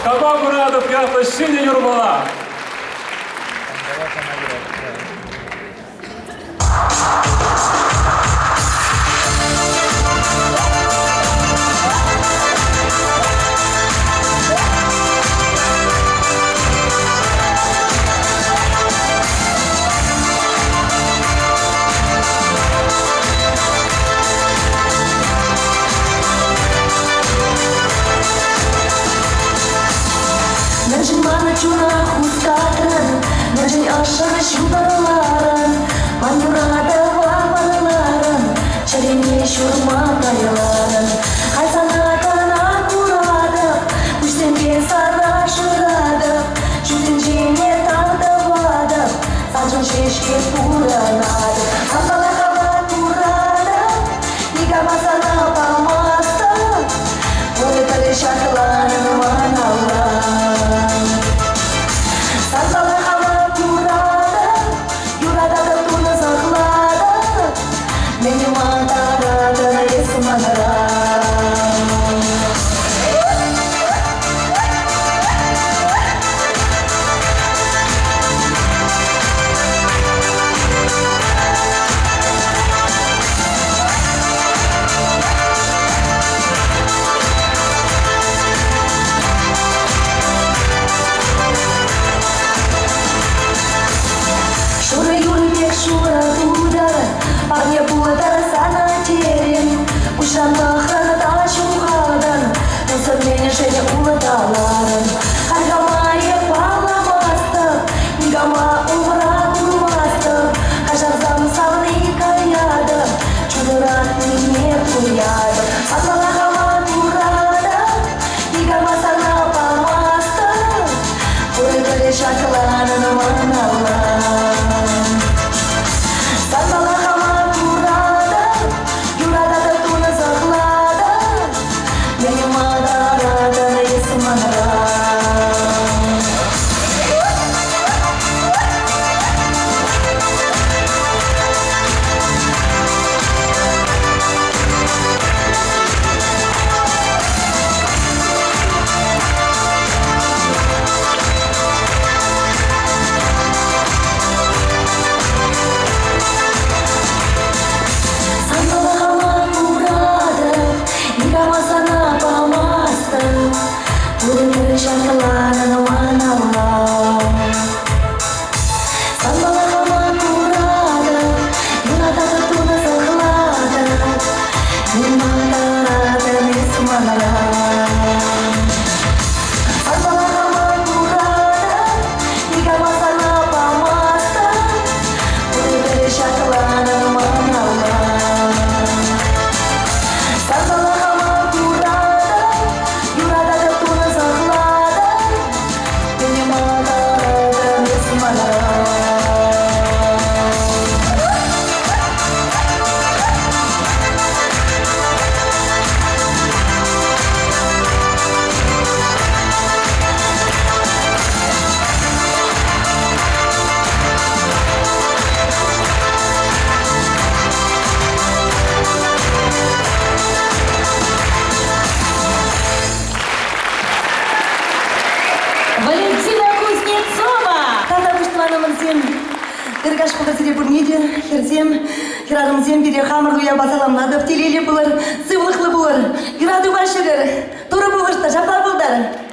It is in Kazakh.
Каба Мурадов яқты шине юрмала. Mana curah hutan, najin asyar syubaran, manurada wabalaran, carini syurma kayalan, hazanatan akurada, pushten biasa syurada, syutin jine tanda wada, sajon sheshke puranada, sampala kabar purada, niga masana pamasta, boleh kali syaklan manalan. Парня пудар sana терем, ушанта храна шухадан, носормен шея улаталаран, харгамая паламаста, нигама умра курмаста, хажарзам савны каяда, чудорат не куяда, сатмала хама турада, нигама сана памаста, пуры шаклана наманала. Кыргаш погасыре бурмиде, херзем, хирадымзем бире хамыр дуя басаламнады, в телеле булар, сывлыхлы булар, гираду башыгыр, туры булышта, жаплар булдар.